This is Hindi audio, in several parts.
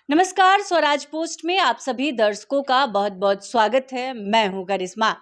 नमस्कार, स्वराज पोस्ट में आप सभी दर्शकों का बहुत बहुत स्वागत है। मैं हूं करिश्मा।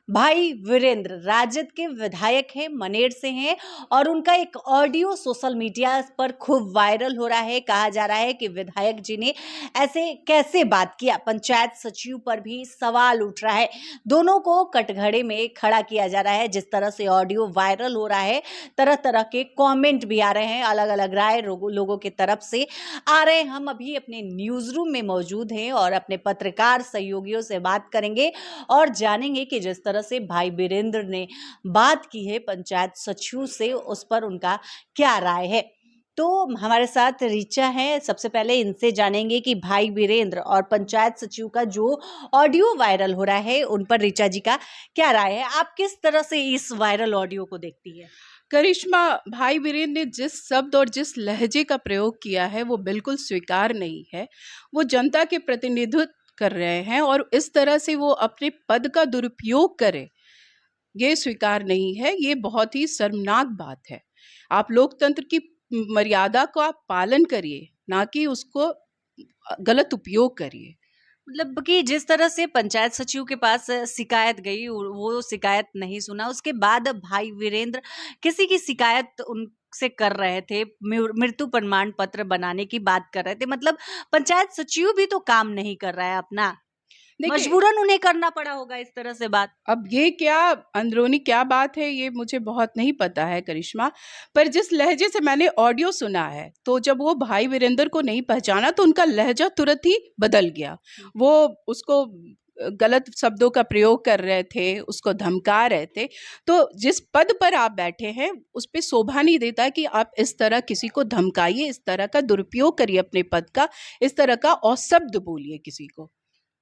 भाई वीरेंद्र राजद के विधायक हैं, मनेर से हैं और उनका एक ऑडियो सोशल मीडिया पर खूब वायरल हो रहा है। कहा जा रहा है कि विधायक जी ने ऐसे कैसे बात किया, पंचायत सचिव पर भी सवाल उठ रहा है। दोनों को कटघरे में खड़ा किया जा रहा है। जिस तरह से ऑडियो वायरल हो रहा है, तरह तरह के कमेंट भी आ रहे हैं, अलग अलग राय लोगों की तरफ से आ रहे हैं। हम अभी अपने न्यूज रूम में मौजूद हैं और अपने पत्रकार सहयोगियों से बात करेंगे और जानेंगे कि जिस तरह से भाई वीरेंद्र ने बात की है पंचायत सचिव से, उस पर उनका क्या राय है। तो हमारे साथ ऋचा है। सबसे पहले इनसे जानेंगे कि भाई वीरेंद्र और पंचायत सचिव का जो ऑडियो वायरल हो रहा है, उन पर ऋचा जी का क्या राय है। आप किस तरह से इस वायरल ऑडियो को देखती है? करिश्मा, भाई वीरेंद्र ने जिस शब्द और जिस लहजे का प्रयोग किया है वो बिल्कुल स्वीकार नहीं है। वो जनता के प्रतिनिधित्व कर रहे हैं और इस तरह से वो अपने पद का दुरुपयोग करें, ये स्वीकार नहीं है। ये बहुत ही शर्मनाक बात है। आप लोकतंत्र की मर्यादा को आप पालन करिए, ना कि उसको गलत उपयोग करिए। मतलब कि जिस तरह से पंचायत सचिव के पास शिकायत गई, वो शिकायत नहीं सुना, उसके बाद भाई वीरेंद्र किसी की शिकायत उनसे कर रहे थे, मृत्यु प्रमाण पत्र बनाने की बात कर रहे थे। मतलब पंचायत सचिव भी तो काम नहीं कर रहा है अपना, देखिए, मजबूरन उन्हें करना पड़ा होगा इस तरह से बात। अब ये क्या अंदरूनी क्या बात है ये मुझे बहुत नहीं पता है करिश्मा। पर जिस लहजे से मैंने ऑडियो सुना है, तो जब वो भाई वीरेंद्र को नहीं पहचाना तो उनका लहजा तुरंत ही बदल गया। वो उसको गलत शब्दों का प्रयोग कर रहे थे, उसको धमका रहे थे। तो जिस पद पर आप बैठे हैं उस पे शोभा नहीं देता कि आप इस तरह किसी को धमकाइए, इस तरह का दुरुपयोग करिए अपने पद का, इस तरह का औशब्द बोलिए किसी को।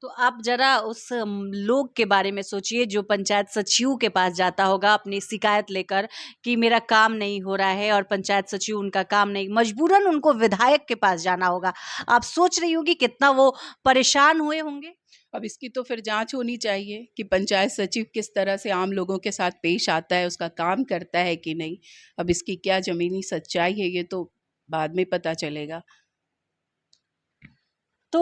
तो आप जरा उस लोग के बारे में सोचिए जो पंचायत सचिव के पास जाता होगा अपनी शिकायत लेकर कि मेरा काम नहीं हो रहा है, और पंचायत सचिव उनका काम नहीं, मजबूरन उनको विधायक के पास जाना होगा। आप सोच रही होगी कितना वो परेशान हुए होंगे। अब इसकी तो फिर जांच होनी चाहिए कि पंचायत सचिव किस तरह से आम लोगों के साथ पेश आता है, उसका काम करता है कि नहीं। अब इसकी क्या ज़मीनी सच्चाई है ये तो बाद में पता चलेगा। तो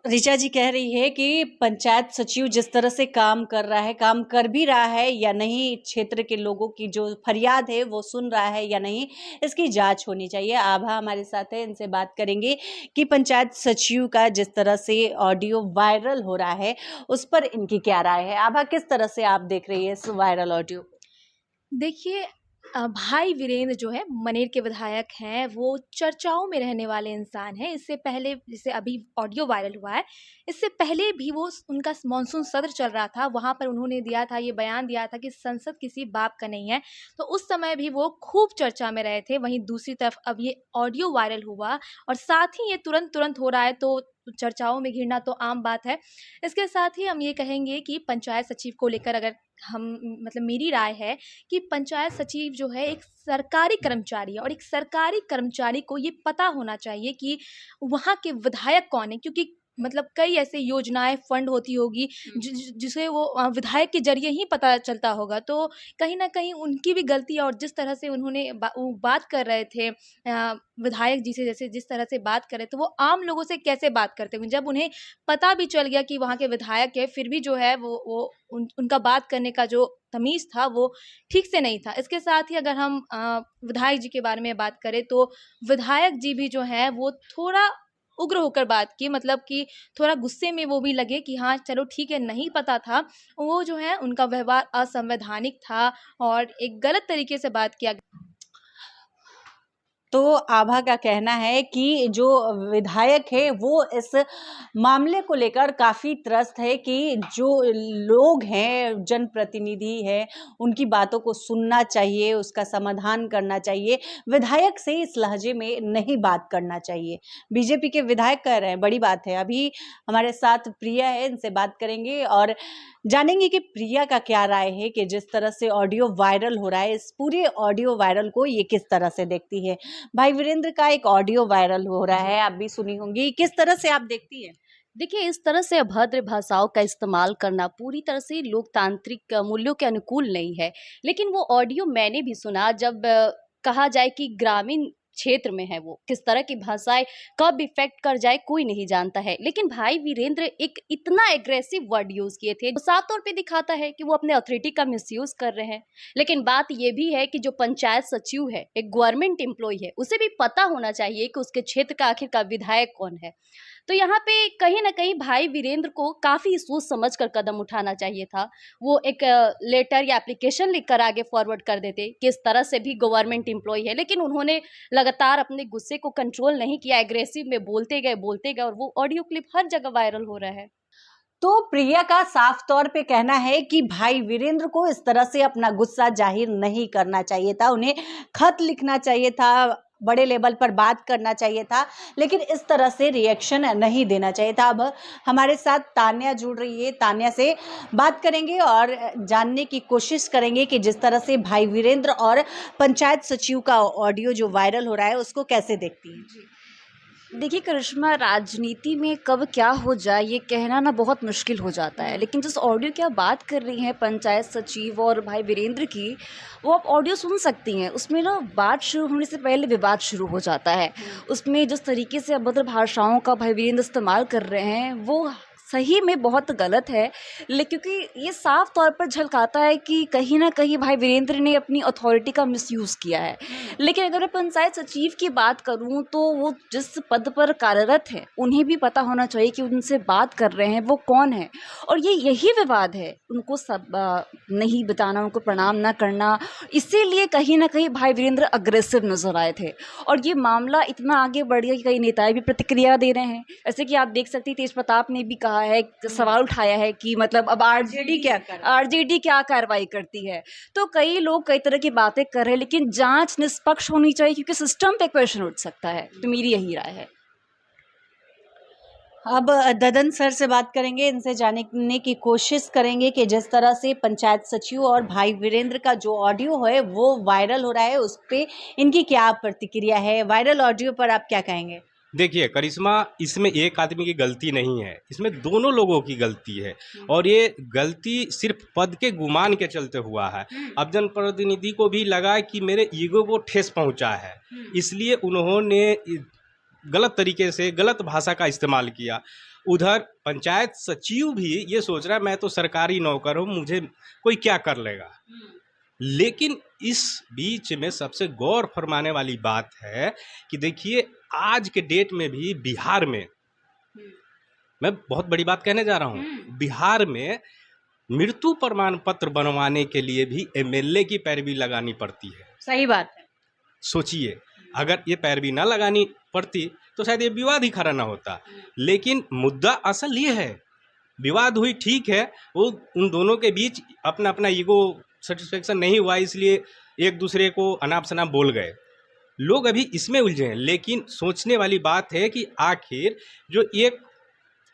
ऋचा जी कह रही है कि पंचायत सचिव जिस तरह से काम कर रहा है, काम कर भी रहा है या नहीं, क्षेत्र के लोगों की जो फरियाद है वो सुन रहा है या नहीं, इसकी जांच होनी चाहिए। आभा हमारे साथ है, इनसे बात करेंगे कि पंचायत सचिव का जिस तरह से ऑडियो वायरल हो रहा है, उस पर इनकी क्या राय है। आभा, किस तरह से आप देख रही है इस वायरल ऑडियो? देखिए, भाई वीरेंद्र जो है मनेर के विधायक हैं, वो चर्चाओं में रहने वाले इंसान हैं। इससे पहले जैसे अभी ऑडियो वायरल हुआ है, इससे पहले भी वो उनका मानसून सत्र चल रहा था, वहाँ पर उन्होंने दिया था, ये बयान दिया था कि संसद किसी बाप का नहीं है। तो उस समय भी वो खूब चर्चा में रहे थे। वहीं दूसरी तरफ अब ये ऑडियो वायरल हुआ और साथ ही ये तुरंत तुरंत हो रहा है, तो चर्चाओं में घिरना तो आम बात है। इसके साथ ही हम ये कहेंगे कि पंचायत सचिव को लेकर अगर हम मतलब मेरी राय है कि पंचायत सचिव जो है एक सरकारी कर्मचारी है और एक सरकारी कर्मचारी को ये पता होना चाहिए कि वहाँ के विधायक कौन है, क्योंकि मतलब कई ऐसे योजनाएं फंड होती होगी जिसे वो विधायक के जरिए ही पता चलता होगा। तो कहीं ना कहीं उनकी भी गलती है। और जिस तरह से उन्होंने वो बात कर रहे थे विधायक जी से, जैसे जिस तरह से बात कर रहे थे, वो आम लोगों से कैसे बात करते होंगे जब उन्हें पता भी चल गया कि वहाँ के विधायक है, फिर भी जो है वो उनका बात करने का जो तमीज़ था वो ठीक से नहीं था। इसके साथ ही अगर हम विधायक जी के बारे में बात करें, तो विधायक जी भी जो है वो थोड़ा उग्र होकर बात की, मतलब कि थोड़ा गुस्से में वो भी लगे कि हाँ चलो ठीक है, नहीं पता था। वो जो है उनका व्यवहार असंवैधानिक था और एक गलत तरीके से बात किया। तो आभा का कहना है कि जो विधायक है वो इस मामले को लेकर काफ़ी त्रस्त है कि जो लोग हैं, जनप्रतिनिधि हैं, उनकी बातों को सुनना चाहिए, उसका समाधान करना चाहिए। विधायक से इस लहजे में नहीं बात करना चाहिए। बीजेपी के विधायक कह रहे हैं, बड़ी बात है। अभी हमारे साथ प्रिया है, इनसे बात करेंगे और जानेंगे कि प्रिया का क्या राय है कि जिस तरह से ऑडियो वायरल हो रहा है, इस पूरे ऑडियो वायरल को ये किस तरह से देखती है। भाई वीरेंद्र का एक ऑडियो वायरल हो रहा है, आप भी सुनी होंगी, किस तरह से आप देखती है? देखिए, इस तरह से अभद्र भाषाओं का इस्तेमाल करना पूरी तरह से लोकतांत्रिक मूल्यों के अनुकूल नहीं है। लेकिन वो ऑडियो मैंने भी सुना, जब कहा जाए कि ग्रामीण क्षेत्र में है, वो किस तरह की भाषाएं कब इफेक्ट कर जाए कोई नहीं जानता है। लेकिन भाई वीरेंद्र एक इतना एग्रेसिव वर्ड यूज किए थे, जो साफ तौर पे दिखाता है कि वो अपने अथॉरिटी का मिसयूज कर रहे हैं। लेकिन बात ये भी है कि जो पंचायत सचिव है, एक गवर्नमेंट एम्प्लॉय है, उसे भी पता होना चाहिए कि उसके क्षेत्र का आखिर का विधायक कौन है। तो यहाँ पे कहीं ना कहीं भाई वीरेंद्र को काफी सोच समझ कर कदम उठाना चाहिए था। वो एक लेटर या एप्लीकेशन लिखकर आगे फॉरवर्ड कर देते कि इस तरह से भी गवर्नमेंट एम्प्लॉय है, लेकिन उन्होंने लगातार अपने गुस्से को कंट्रोल नहीं किया, एग्रेसिव में बोलते गए और वो ऑडियो क्लिप हर जगह वायरल हो रहा है। तो प्रिया का साफ तौर पे कहना है कि भाई वीरेंद्र को इस तरह से अपना गुस्सा जाहिर नहीं करना चाहिए था, उन्हें खत लिखना चाहिए था, बड़े लेवल पर बात करना चाहिए था, लेकिन इस तरह से रिएक्शन नहीं देना चाहिए था। अब हमारे साथ तान्या जुड़ रही है, तान्या से बात करेंगे और जानने की कोशिश करेंगे कि जिस तरह से भाई वीरेंद्र और पंचायत सचिव का ऑडियो जो वायरल हो रहा है उसको कैसे देखती हैं। देखिए करिश्मा, राजनीति में कब क्या हो जाए ये कहना ना बहुत मुश्किल हो जाता है। लेकिन जिस ऑडियो की आप बात कर रही हैं पंचायत सचिव और भाई वीरेंद्र की, वो आप ऑडियो सुन सकती हैं। उसमें ना बात शुरू होने से पहले विवाद शुरू हो जाता है। उसमें जिस तरीके से अभद्र भाषाओं का भाई वीरेंद्र इस्तेमाल कर रहे हैं वो सही में बहुत गलत है। लेकिन क्योंकि ये साफ तौर पर झलकाता है कि कहीं ना कहीं भाई वीरेंद्र ने अपनी अथॉरिटी का मिसयूज़ किया है। लेकिन अगर मैं पंचायत सचिव की बात करूं तो वो जिस पद पर कार्यरत हैं उन्हें भी पता होना चाहिए कि उनसे बात कर रहे हैं वो कौन है। और ये यही विवाद है, उनको सब नहीं बताना, उनको प्रणाम ना करना, इसीलिए कहीं ना कहीं भाई वीरेंद्र अग्रेसिव नजर आए थे। और ये मामला इतना आगे बढ़ गया कि कई नेताएं भी प्रतिक्रिया दे रहे हैं। जैसे कि आप देख सकते हैं तेज प्रताप ने भी कहा है, सवाल उठाया है कि मतलब अब आरजेडी क्या कार्रवाई करती है। तो कई लोग कई तरह की बातें कर रहे हैं, लेकिन जांच निष्पक्ष होनी चाहिए क्योंकि सिस्टम पे क्वेश्चन उठ सकता है। तो मेरी यही राय है। अब ददन सर से बात करेंगे, इनसे जानने की कोशिश करेंगे कि जिस तरह से पंचायत सचिव और भाई वीरेंद्र का जो ऑडियो है वो वायरल हो रहा है, उस पे इनकी क्या प्रतिक्रिया है। वायरल ऑडियो पर आप क्या कहेंगे। देखिए करिश्मा, इसमें एक आदमी की गलती नहीं है, इसमें दोनों लोगों की गलती है। और ये गलती सिर्फ पद के गुमान के चलते हुआ है। अब जनप्रतिनिधि को भी लगा कि मेरे ईगो को ठेस पहुंचा है, इसलिए उन्होंने गलत तरीके से गलत भाषा का इस्तेमाल किया। उधर पंचायत सचिव भी ये सोच रहा है मैं तो सरकारी नौकर हूँ, मुझे कोई क्या कर लेगा। लेकिन इस बीच में सबसे गौर फरमाने वाली बात है कि देखिए आज के डेट में भी बिहार में, मैं बहुत बड़ी बात कहने जा रहा हूँ, बिहार में मृत्यु प्रमाण पत्र बनवाने के लिए भी एमएलए की पैरवी लगानी पड़ती है। सही बात है। सोचिए, अगर ये पैरवी ना लगानी पड़ती तो शायद ये विवाद ही खड़ा ना होता। लेकिन मुद्दा असल ये है, विवाद हुई ठीक है, वो उन दोनों के बीच अपना अपना ईगो सेटिस्फेक्शन नहीं हुआ, इसलिए एक दूसरे को अनाप शनाप बोल गए। लोग अभी इसमें उलझे हैं। लेकिन सोचने वाली बात है कि आखिर जो एक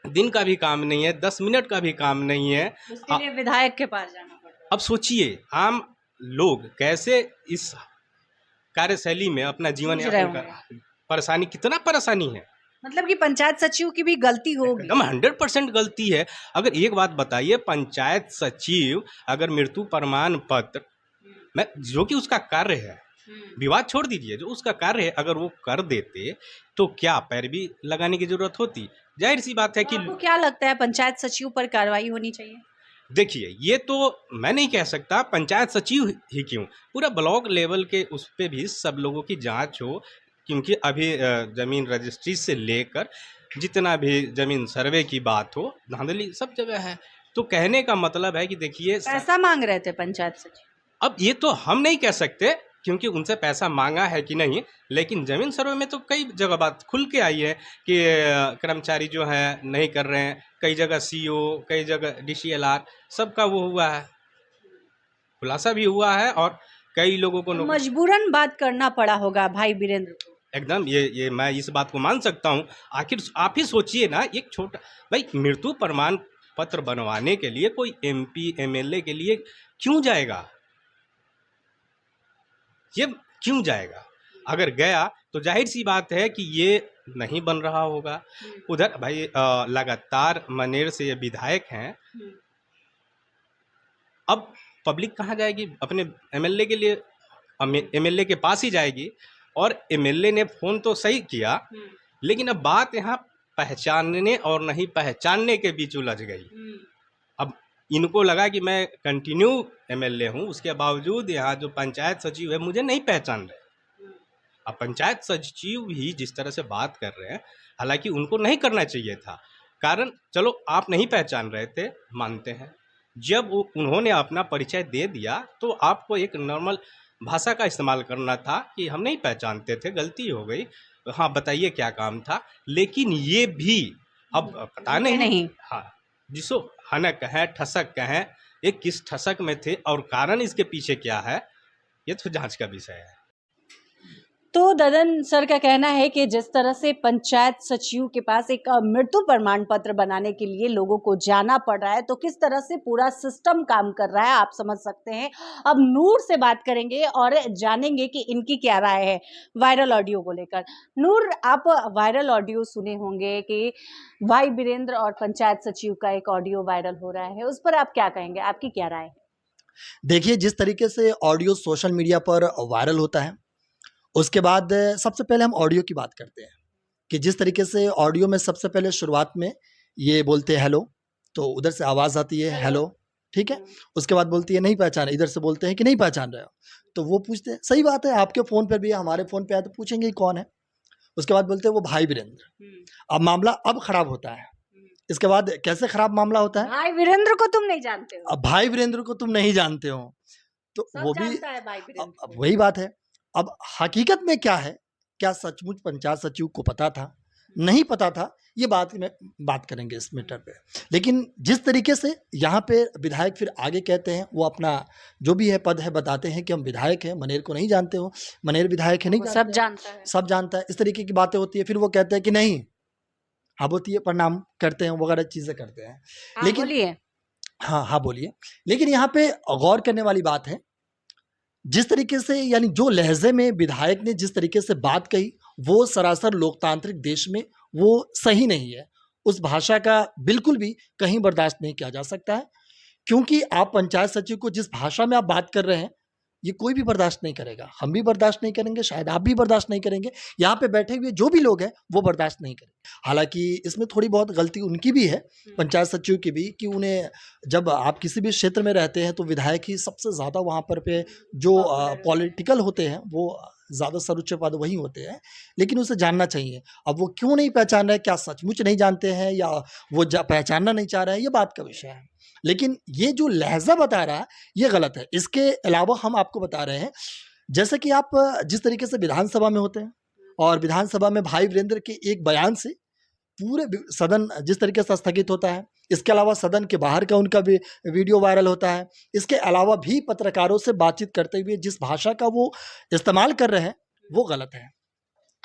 दिन का भी काम नहीं है, 10 मिनट का भी काम नहीं है, उसके लिए विधायक के पास जाना पड़ता है। अब सोचिए आम लोग कैसे इस कार्यशैली में अपना जीवन यापन कर, परेशानी, कितना परेशानी है। मतलब कि पंचायत सचिव की भी गलती होगी। एकदम 100% गलती है। अगर एक बात बताइए, पंचायत सचिव अगर मृत्यु प्रमाण पत्र में जो कि उसका कार्य है, विवाद छोड़ दीजिए, जो उसका कार्य है अगर वो कर देते तो क्या पैरवी लगाने की जरूरत होती। जाहिर सी बात है कि आपको क्या लगता है पंचायत सचिव पर कार्रवाई होनी चाहिए। देखिए ये तो मैं नहीं कह सकता पंचायत सचिव ही क्यों, पूरा ब्लॉक लेवल के उस पर भी सब लोगों की जांच हो। क्योंकि अभी ज़मीन रजिस्ट्री से लेकर जितना भी ज़मीन सर्वे की बात हो, धांधली सब जगह है। तो कहने का मतलब है कि देखिए पैसा मांग रहे थे पंचायत सचिव। अब ये तो हम नहीं कह सकते क्योंकि उनसे पैसा मांगा है कि नहीं, लेकिन ज़मीन सर्वे में तो कई जगह बात खुल के आई है कि कर्मचारी जो है नहीं कर रहे हैं। कई जगह सीओ, कई जगह DCLR, सबका वो हुआ है, खुलासा भी हुआ है और कई लोगों को मजबूरन बात करना पड़ा होगा भाई वीरेंद्र को। एकदम ये मैं इस बात को मान सकता हूँ। आखिर आप ही सोचिए ना, एक छोटा भाई मृत्यु प्रमाण पत्र बनवाने के लिए कोई MP MLA के लिए क्यों जाएगा, ये क्यों जाएगा। अगर गया तो जाहिर सी बात है कि ये नहीं बन रहा होगा। उधर भाई लगातार मनेर से ये विधायक हैं, अब पब्लिक कहाँ जाएगी, अपने MLA के लिए MLA के पास ही जाएगी। और एमएलए ने फ़ोन तो सही किया, लेकिन अब बात यहाँ पहचानने और नहीं पहचानने के बीच उलझ गई। अब इनको लगा कि मैं कंटिन्यू एमएलए हूँ, उसके बावजूद यहाँ जो पंचायत सचिव है मुझे नहीं पहचान रहे। अब पंचायत सचिव भी जिस तरह से बात कर रहे हैं, हालांकि उनको नहीं करना चाहिए था। कारण चलो आप नहीं पहचान रहे थे, मानते हैं। जब उन्होंने अपना परिचय दे दिया तो आपको एक नॉर्मल भाषा का इस्तेमाल करना था कि हम नहीं पहचानते थे, गलती हो गई, हाँ बताइए क्या काम था। लेकिन ये भी अब पता नहीं हाँ जिसो हनक है ठसक है, ये किस ठसक में थे और कारण इसके पीछे क्या है, ये तो जांच का विषय है। तो ददन सर का कहना है कि जिस तरह से पंचायत सचिव के पास एक मृत्यु प्रमाण पत्र बनाने के लिए लोगों को जाना पड़ रहा है, तो किस तरह से पूरा सिस्टम काम कर रहा है आप समझ सकते हैं। अब नूर से बात करेंगे और जानेंगे कि इनकी क्या राय है वायरल ऑडियो को लेकर। नूर, आप वायरल ऑडियो सुने होंगे कि भाई वीरेंद्र और पंचायत सचिव का एक ऑडियो वायरल हो रहा है, उस पर आप क्या कहेंगे, आपकी क्या राय है? देखिए, जिस तरीके से ऑडियो सोशल मीडिया पर वायरल होता है, उसके बाद सबसे पहले हम ऑडियो की बात करते हैं कि जिस तरीके से ऑडियो में सबसे पहले शुरुआत में ये बोलते हैं हेलो, तो उधर से आवाज़ आती है हेलो, ठीक है। उसके बाद बोलती है नहीं पहचाना, इधर से बोलते हैं कि नहीं पहचान रहे हो, तो वो पूछते हैं, सही बात है, आपके फ़ोन पर भी है, हमारे फ़ोन पे आया तो पूछेंगे ही कौन है। उसके बाद बोलते हैं वो भाई वीरेंद्र। अब मामला अब खराब होता है। इसके बाद कैसे खराब मामला होता है, भाई वीरेंद्र को तुम नहीं जानते हो, अब भाई वीरेंद्र को तुम नहीं जानते हो, तो सब वो भी जानता है भाई वीरेंद्र अब को। वही बात है। अब हकीकत में क्या है, क्या सचमुच पंचायत सचिव को पता था, नहीं पता था, ये बात में बात करेंगे इस मैटर पे। लेकिन जिस तरीके से यहाँ पे विधायक फिर आगे कहते हैं, वो अपना जो भी है पद है बताते हैं कि हम विधायक हैं, मनेर को नहीं जानते हो, मनेर विधायक है नहीं वो सब जानते हो, जानता है। सब जानता है, इस तरीके की बातें होती है। फिर वो कहते हैं कि नहीं, हाँ होती है, प्रणाम करते हैं वगैरह चीज़ें करते हैं। हाँ, लेकिन बोलिए। हाँ बोलिए। लेकिन यहाँ पे गौर करने वाली बात है, जिस तरीके से यानी जो लहजे में विधायक ने जिस तरीके से बात कही, वो सरासर लोकतांत्रिक देश में वो सही नहीं है। उस भाषा का बिल्कुल भी कहीं बर्दाश्त नहीं किया जा सकता है, क्योंकि आप पंचायत सचिव को जिस भाषा में आप बात कर रहे हैं, ये कोई भी बर्दाश्त नहीं करेगा। हम भी बर्दाश्त नहीं करेंगे, शायद आप भी बर्दाश्त नहीं करेंगे, यहाँ पे बैठे हुए जो भी लोग हैं वो बर्दाश्त नहीं करेंगे। हालांकि इसमें थोड़ी बहुत गलती उनकी भी है, पंचायत सचिव की भी, कि उन्हें जब आप किसी भी क्षेत्र में रहते हैं तो विधायक ही सबसे ज़्यादा वहाँ पर पे जो पॉलिटिकल होते हैं वो ज़्यादा सर्वोच्च पद वही होते हैं, लेकिन उसे जानना चाहिए। अब वो क्यों नहीं पहचान रहे, क्या सचमुच नहीं जानते हैं या वो पहचानना नहीं चाह रहे हैं, ये बात का विषय है। लेकिन ये जो लहजा बता रहा है ये गलत है। इसके अलावा हम आपको बता रहे हैं, जैसे कि आप जिस तरीके से विधानसभा में होते हैं और विधानसभा में भाई वीरेंद्र के एक बयान से पूरे सदन जिस तरीके से स्थगित होता है, इसके अलावा सदन के बाहर का उनका भी वीडियो वायरल होता है, इसके अलावा भी पत्रकारों से बातचीत करते हुए जिस भाषा का वो इस्तेमाल कर रहे हैं वो गलत है।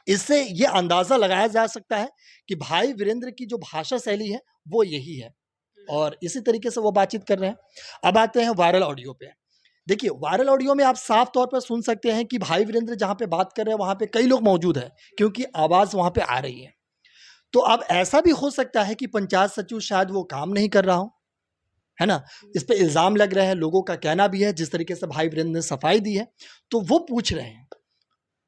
इससे ये अंदाज़ा लगाया जा सकता है कि भाई वीरेंद्र की जो भाषा शैली है वो यही है और इसी तरीके से वो बातचीत कर रहे हैं। अब आते हैं वायरल ऑडियो पे। देखिए, वायरल ऑडियो में आप साफ तौर पर सुन सकते हैं कि भाई वीरेंद्र जहाँ पे बात कर रहे हैं वहाँ पे कई लोग मौजूद हैं, क्योंकि आवाज़ वहाँ पे आ रही है। तो अब ऐसा भी हो सकता है कि पंचायत सचिव शायद वो काम नहीं कर रहा हो, है ना। इस पे इल्ज़ाम लग रहे हैं, लोगों का कहना भी है, जिस तरीके से भाई वीरेंद्र ने सफाई दी है तो वो पूछ रहे हैं,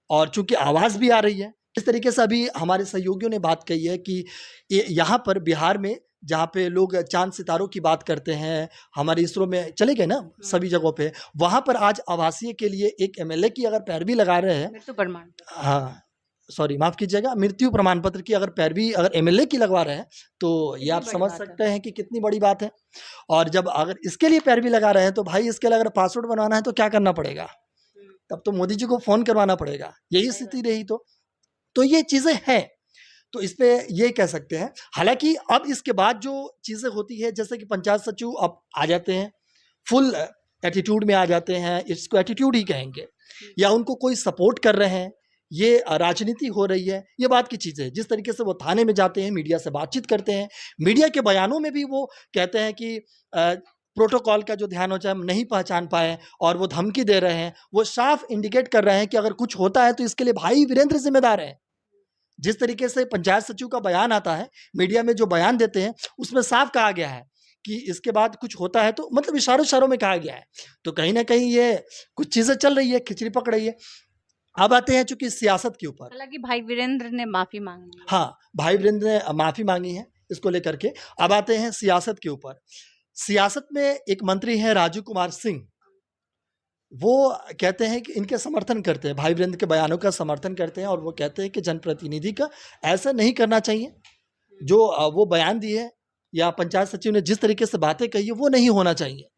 और चूंकि आवाज़ भी आ रही है। इस तरीके से अभी हमारे सहयोगियों ने बात कही है कि यहाँ पर बिहार में जहाँ पे लोग चांद सितारों की बात करते हैं, हमारे इसरो में चले गए ना सभी जगहों पे, वहाँ पर आज आवासीय के लिए एक एमएलए की अगर पैरवी लगा रहे हैं, मृत्यु प्रमाण पत्र। हाँ सॉरी माफ़ कीजिएगा, मृत्यु प्रमाण पत्र की अगर पैरवी अगर एमएलए की लगवा रहे हैं तो ये आप बड़ी समझ बात है। सकते हैं कि कितनी बड़ी बात है। और जब अगर इसके लिए पैरवी लगा रहे हैं तो भाई इसके लिए अगर पासवर्ड बनवाना है तो क्या करना पड़ेगा, तब तो मोदी जी को फ़ोन करवाना पड़ेगा। यही स्थिति रही तो ये चीज़ें हैं, तो इस पे ये कह सकते हैं। हालांकि अब इसके बाद जो चीज़ें होती है, जैसे कि पंचायत सचिव अब आ जाते हैं, फुल एटीट्यूड में आ जाते हैं, इसको एटीट्यूड ही कहेंगे, या उनको कोई सपोर्ट कर रहे हैं, ये राजनीति हो रही है, ये बात की चीज़ है। जिस तरीके से वो थाने में जाते हैं, मीडिया से बातचीत करते हैं, मीडिया के बयानों में भी वो कहते हैं कि प्रोटोकॉल का जो ध्यान हो चाहे हम नहीं पहचान पाए, और वो धमकी दे रहे हैं, वो साफ इंडिकेट कर रहे हैं कि अगर कुछ होता है तो इसके लिए भाई वीरेंद्र जिम्मेदार हैं। जिस तरीके से पंचायत सचिव का बयान आता है, मीडिया में जो बयान देते हैं, उसमें साफ कहा गया है कि इसके बाद कुछ होता है तो मतलब इशारों में कहा गया है। तो कहीं ना कहीं ये कुछ चीज़ें चल रही है, खिचड़ी पक रही है। अब आते हैं चूंकि सियासत के ऊपर। हालांकि भाई वीरेंद्र ने माफी मांगी है। हाँ, भाई वीरेंद्र ने माफी मांगी है इसको लेकर के। अब आते हैं सियासत के ऊपर। सियासत में एक मंत्री हैं राजू कुमार सिंह, वो कहते हैं कि इनके समर्थन करते हैं, भाई वीरेंद्र के बयानों का समर्थन करते हैं और वो कहते हैं कि जनप्रतिनिधि का ऐसा नहीं करना चाहिए। जो वो बयान दिए है या पंचायत सचिव ने जिस तरीके से बातें कही है वो नहीं होना चाहिए।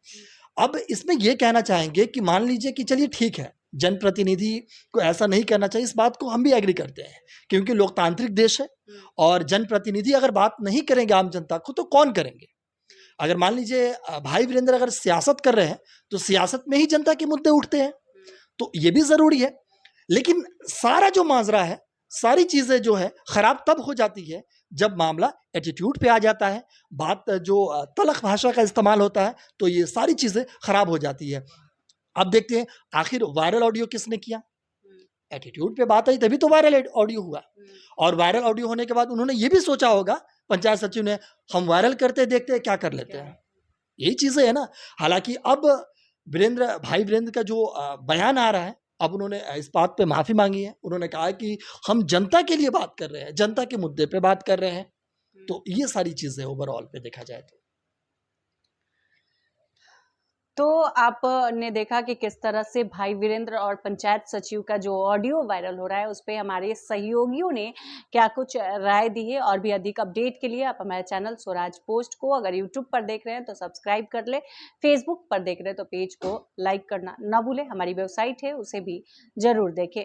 अब इसमें ये कहना चाहेंगे कि मान लीजिए कि चलिए ठीक है, जनप्रतिनिधि को ऐसा नहीं करना चाहिए, इस बात को हम भी एग्री करते हैं क्योंकि लोकतांत्रिक देश है और जनप्रतिनिधि अगर बात नहीं करेंगे आम जनता को तो कौन करेंगे। अगर मान लीजिए भाई वीरेंद्र अगर सियासत कर रहे हैं तो सियासत में ही जनता के मुद्दे उठते हैं, तो ये भी जरूरी है। लेकिन सारा जो माजरा है, सारी चीजें जो है खराब तब हो जाती है जब मामला एटीट्यूड पे आ जाता है, बात जो तलख भाषा का इस्तेमाल होता है, तो ये सारी चीजें खराब हो जाती है। अब देखते हैं आखिर वायरल ऑडियो किसने किया। एटीट्यूड पे बात आई तभी तो वायरल ऑडियो हुआ, और वायरल ऑडियो होने के बाद उन्होंने ये भी सोचा होगा पंचायत सचिव ने, हम वायरल करते देखते हैं क्या कर लेते हैं। यही चीजें है ना। हालांकि अब भाई वीरेंद्र का जो बयान आ रहा है, अब उन्होंने इस बात पे माफी मांगी है। उन्होंने कहा कि हम जनता के लिए बात कर रहे हैं, जनता के मुद्दे पे बात कर रहे हैं। तो ये सारी चीजें ओवरऑल पे देखा जाए तो आपने देखा कि किस तरह से भाई वीरेंद्र और पंचायत सचिव का जो ऑडियो वायरल हो रहा है उस पे हमारे सहयोगियों ने क्या कुछ राय दी है। और भी अधिक अपडेट के लिए आप हमारे चैनल स्वराज पोस्ट को अगर यूट्यूब पर देख रहे हैं तो सब्सक्राइब कर ले, फेसबुक पर देख रहे हैं तो पेज को लाइक करना ना भूले, हमारी वेबसाइट है उसे भी जरूर देखें।